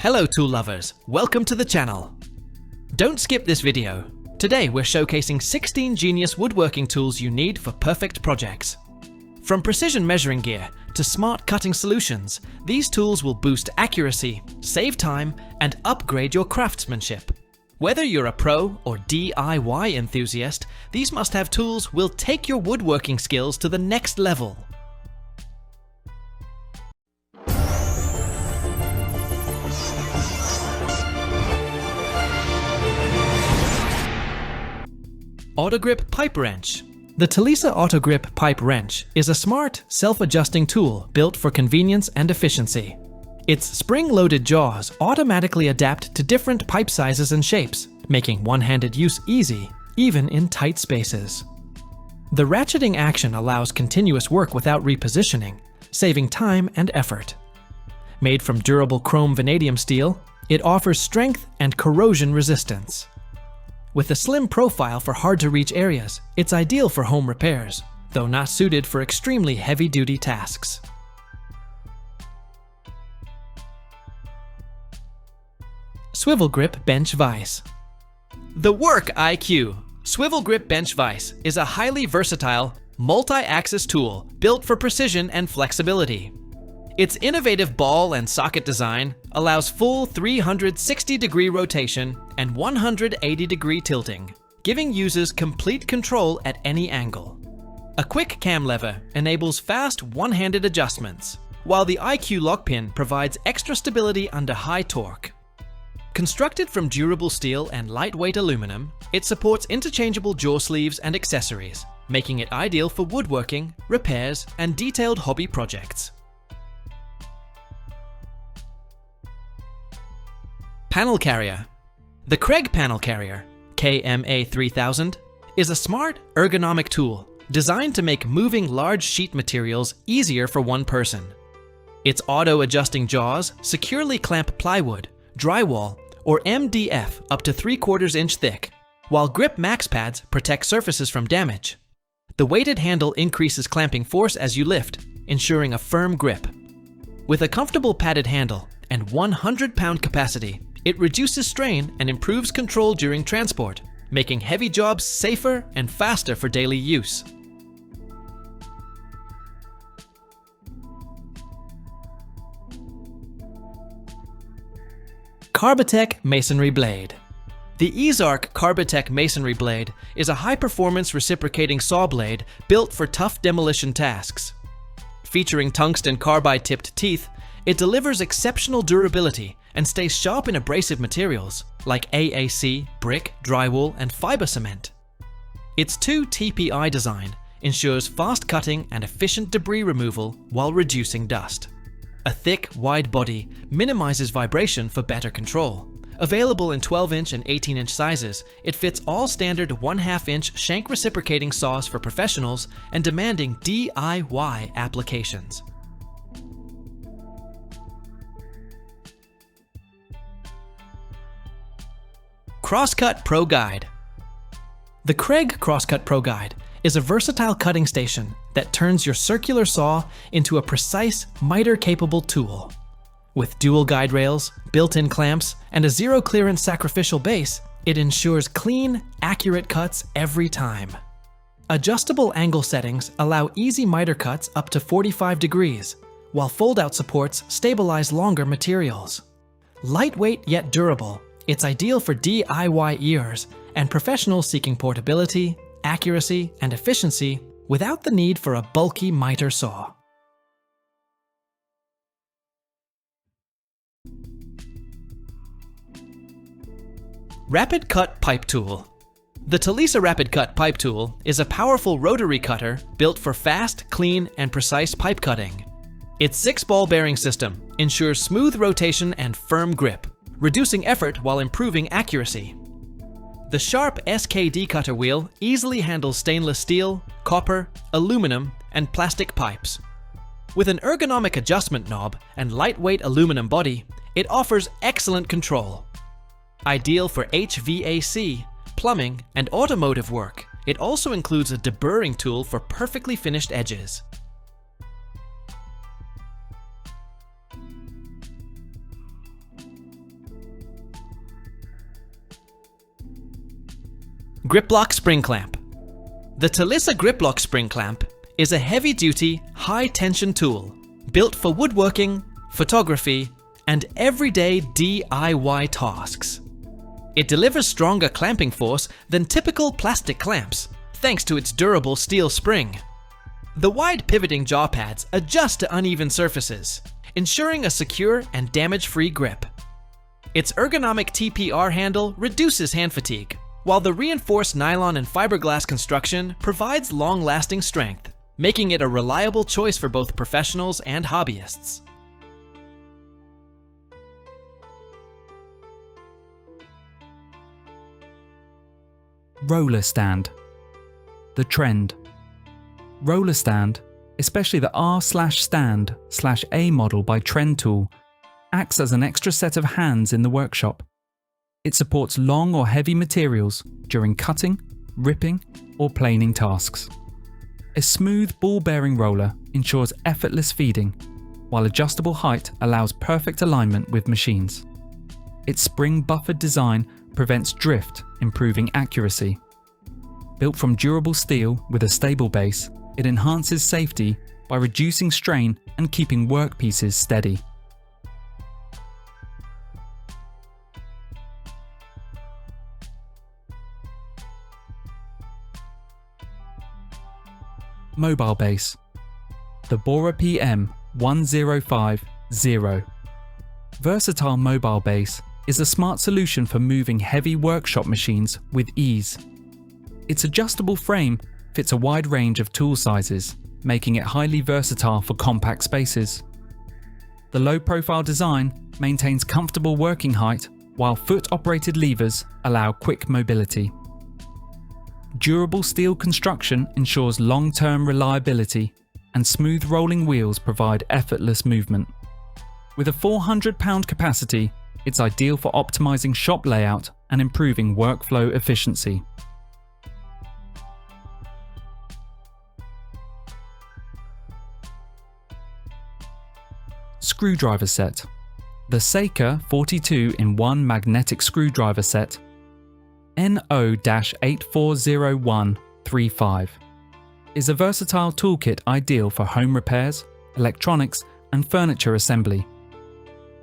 Hello tool lovers, welcome to the channel. Don't skip this video. Today we're showcasing 16 genius woodworking tools you need for perfect projects. From precision measuring gear to smart cutting solutions, these tools will boost accuracy, save time, and upgrade your craftsmanship. Whether you're a pro or DIY enthusiast, these must-have tools will take your woodworking skills to the next level. Autogrip Pipe Wrench. The TOLESA Autogrip Pipe Wrench is a smart, self-adjusting tool built for convenience and efficiency. Its spring-loaded jaws automatically adapt to different pipe sizes and shapes, making one-handed use easy, even in tight spaces. The ratcheting action allows continuous work without repositioning, saving time and effort. Made from durable chrome vanadium steel, it offers strength and corrosion resistance. With a slim profile for hard-to-reach areas, it's ideal for home repairs, though not suited for extremely heavy-duty tasks. Swivelgrip Bench Vise. The Work IQ Swivelgrip Bench Vise is a highly versatile, multi-axis tool built for precision and flexibility. Its innovative ball and socket design allows full 360-degree rotation and 180-degree tilting, giving users complete control at any angle. A quick cam lever enables fast one-handed adjustments, while the IQ lock pin provides extra stability under high torque. Constructed from durable steel and lightweight aluminum, it supports interchangeable jaw sleeves and accessories, making it ideal for woodworking, repairs, and detailed hobby projects. Panel Carrier. The Kreg Panel Carrier, KMA 3000, is a smart, ergonomic tool designed to make moving large sheet materials easier for one person. Its auto-adjusting jaws securely clamp plywood, drywall, or MDF up to 3/4 inch thick, while Grip Max pads protect surfaces from damage. The weighted handle increases clamping force as you lift, ensuring a firm grip. With a comfortable padded handle and 100-pound capacity, it reduces strain and improves control during transport, making heavy jobs safer and faster for daily use. Carbitech Masonry Blade. The EZARC Carbitech Masonry Blade is a high-performance reciprocating saw blade built for tough demolition tasks. Featuring tungsten carbide-tipped teeth, it delivers exceptional durability and stays sharp in abrasive materials like AAC, brick, drywall, and fiber cement. Its 2 TPI design ensures fast cutting and efficient debris removal while reducing dust. A thick, wide body minimizes vibration for better control. Available in 12-inch and 18-inch sizes, it fits all standard 1/2-inch shank reciprocating saws for professionals and demanding DIY applications. Crosscut Pro Guide. The Kreg Crosscut Pro Guide is a versatile cutting station that turns your circular saw into a precise, miter-capable tool. With dual guide rails, built-in clamps, and a zero-clearance sacrificial base, it ensures clean, accurate cuts every time. Adjustable angle settings allow easy miter cuts up to 45 degrees, while fold-out supports stabilize longer materials. Lightweight yet durable, it's ideal for DIYers and professionals seeking portability, accuracy, and efficiency without the need for a bulky miter saw. Rapidcut Pipe Tool. The TOLESA Rapidcut Pipe Tool is a powerful rotary cutter built for fast, clean, and precise pipe cutting. Its 6-ball bearing system ensures smooth rotation and firm grip, reducing effort while improving accuracy. The sharp SKD cutter wheel easily handles stainless steel, copper, aluminum, and plastic pipes. With an ergonomic adjustment knob and lightweight aluminum body, it offers excellent control. Ideal for HVAC, plumbing, and automotive work, it also includes a deburring tool for perfectly finished edges. Griplock Spring Clamp. The TOLESA Griplock Spring Clamp is a heavy-duty, high-tension tool built for woodworking, photography, and everyday DIY tasks. It delivers stronger clamping force than typical plastic clamps, thanks to its durable steel spring. The wide pivoting jaw pads adjust to uneven surfaces, ensuring a secure and damage-free grip. Its ergonomic TPR handle reduces hand fatigue, while the reinforced nylon and fiberglass construction provides long-lasting strength, making it a reliable choice for both professionals and hobbyists. Roller stand. The trend. Roller stand, especially the R/stand/A model by Trend Tool, acts as an extra set of hands in the workshop. It supports long or heavy materials during cutting, ripping, or planing tasks. A smooth ball-bearing roller ensures effortless feeding, while adjustable height allows perfect alignment with machines. Its spring-buffered design prevents drift, improving accuracy. Built from durable steel with a stable base, it enhances safety by reducing strain and keeping workpieces steady. Mobile base. The BORA PM 1050. Versatile mobile base is a smart solution for moving heavy workshop machines with ease. Its adjustable frame fits a wide range of tool sizes, making it highly versatile for compact spaces. The low-profile design maintains comfortable working height, while foot-operated levers allow quick mobility. Durable steel construction ensures long-term reliability, and smooth rolling wheels provide effortless movement. With a 400-pound capacity, it's ideal for optimizing shop layout and improving workflow efficiency. Screwdriver set. The Seika 42-in-1 magnetic screwdriver set NO-840135 is a versatile toolkit ideal for home repairs, electronics, and furniture assembly.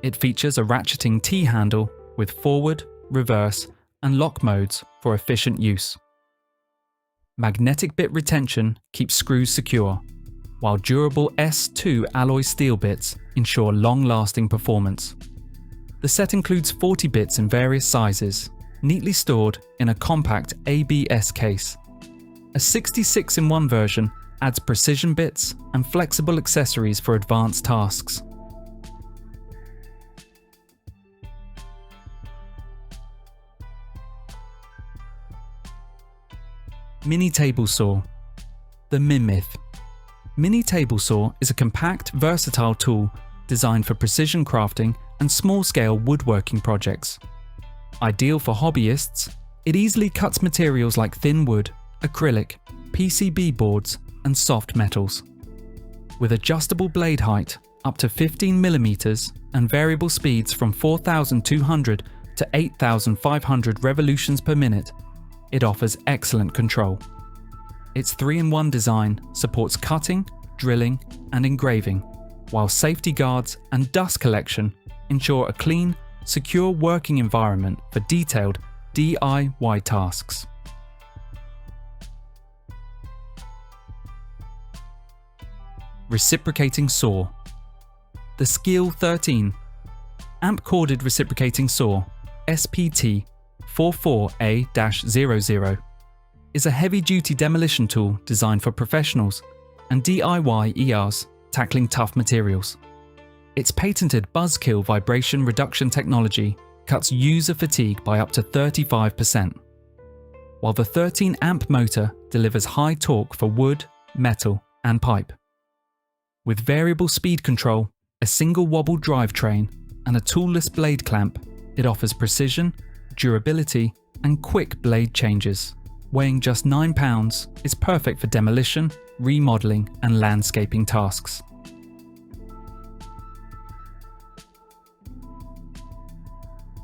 It features a ratcheting T-handle with forward, reverse, and lock modes for efficient use. Magnetic bit retention keeps screws secure, while durable S2 alloy steel bits ensure long-lasting performance. The set includes 40 bits in various sizes, neatly stored in a compact ABS case. A 66-in-1 version adds precision bits and flexible accessories for advanced tasks. Mini table saw. The MIMYTH. Mini table saw is a compact, versatile tool designed for precision crafting and small-scale woodworking projects. Ideal for hobbyists, it easily cuts materials like thin wood, acrylic, PCB boards, and soft metals. With adjustable blade height up to 15 mm and variable speeds from 4,200 to 8,500 revolutions per minute, it offers excellent control. Its 3-in-1 design supports cutting, drilling, and engraving, while safety guards and dust collection ensure a clean, secure working environment for detailed DIY tasks. Reciprocating saw. The SKIL 13 amp-corded reciprocating saw SPT 44A-00 is a heavy-duty demolition tool designed for professionals and DIY ERs tackling tough materials. Its patented buzzkill vibration reduction technology cuts user fatigue by up to 35%, while the 13-amp motor delivers high torque for wood, metal, and pipe. With variable speed control, a single wobble drivetrain, and a toolless blade clamp, it offers precision, durability, and quick blade changes. Weighing just 9 pounds, it's perfect for demolition, remodeling, and landscaping tasks.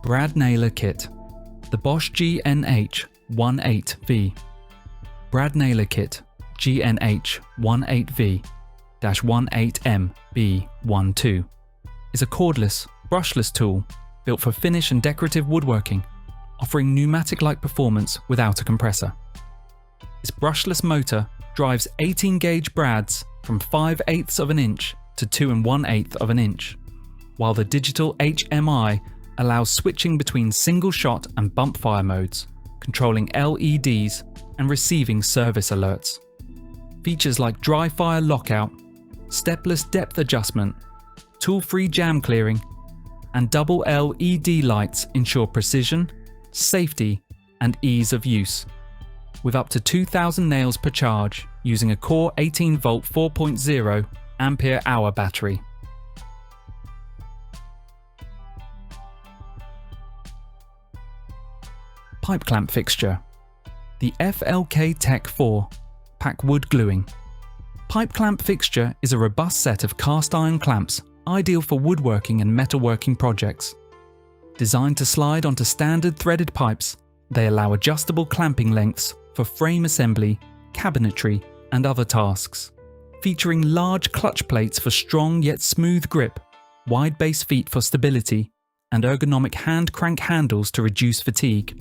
Brad Naylor Kit. The BOSCH GNH GNH18V, Brad Naylor Kit GNH18V-18MB12 is a cordless, brushless tool built for finish and decorative woodworking, offering pneumatic-like performance without a compressor. Its brushless motor drives 18-gauge brads from 5/8 of an inch to 2 1/8 of an inch, while the digital HMI allows switching between single-shot and bump-fire modes, controlling LEDs and receiving service alerts. Features like dry fire lockout, stepless depth adjustment, tool-free jam clearing, and double LED lights ensure precision, safety, and ease of use. With up to 2,000 nails per charge using a Core 18V 4.0 ampere-hour battery. Pipe clamp fixture. The FLK Tech 4 Pack Wood Gluing. Pipe clamp fixture is a robust set of cast iron clamps ideal for woodworking and metalworking projects. Designed to slide onto standard threaded pipes, they allow adjustable clamping lengths for frame assembly, cabinetry, and other tasks. Featuring large clutch plates for strong yet smooth grip, wide base feet for stability, and ergonomic hand crank handles to reduce fatigue.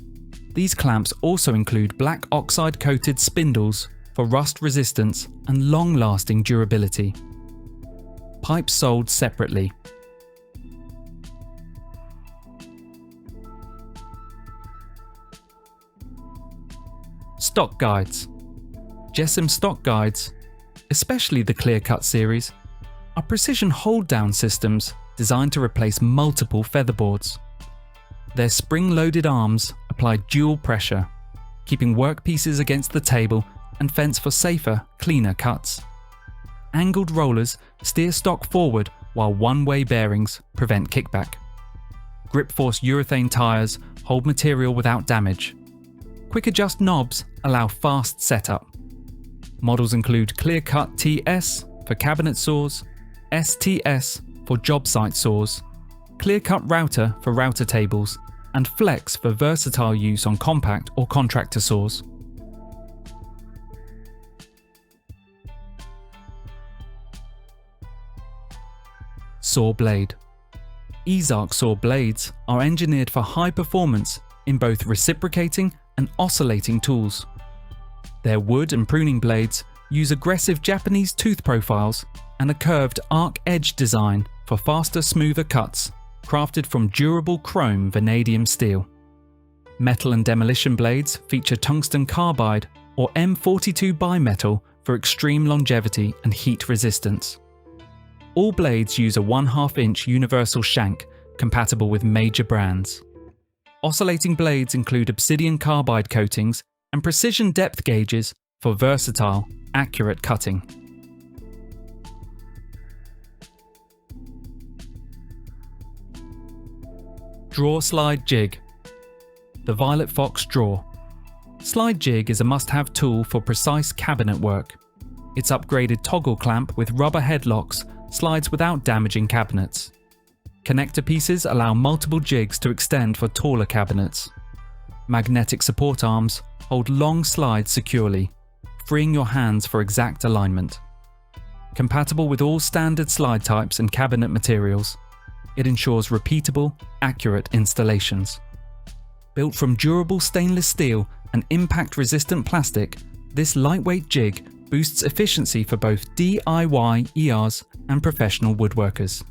These clamps also include black oxide coated spindles for rust resistance and long-lasting durability. Pipes sold separately. Stock guides. JessEm stock guides, especially the Clear Cut series, are precision hold-down systems designed to replace multiple featherboards. Their spring-loaded arms apply dual pressure, keeping workpieces against the table and fence for safer, cleaner cuts. Angled rollers steer stock forward while one-way bearings prevent kickback. Grip Force urethane tyres hold material without damage. Quick adjust knobs allow fast setup. Models include Clear Cut TS for cabinet saws, STS for job site saws, Clear Cut Router for router tables, and Flex for versatile use on compact or contractor saws. Saw blade. EZARC Saw blades are engineered for high performance in both reciprocating and oscillating tools. Their wood and pruning blades use aggressive Japanese tooth profiles and a curved arc edge design for faster, smoother cuts, crafted from durable chrome vanadium steel. Metal and demolition blades feature tungsten carbide or M42 bimetal for extreme longevity and heat resistance. All blades use a 1/2 inch universal shank compatible with major brands. Oscillating blades include obsidian carbide coatings and precision depth gauges for versatile, accurate cutting. Drawer Slide Jig. The Violet Fox Drawer. Slide Jig is a must-have tool for precise cabinet work. Its upgraded toggle clamp with rubber headlocks slides without damaging cabinets. Connector pieces allow multiple jigs to extend for taller cabinets. Magnetic support arms hold long slides securely, freeing your hands for exact alignment. Compatible with all standard slide types and cabinet materials, it ensures repeatable, accurate installations. Built from durable stainless steel and impact-resistant plastic, this lightweight jig boosts efficiency for both DIY ERs and professional woodworkers.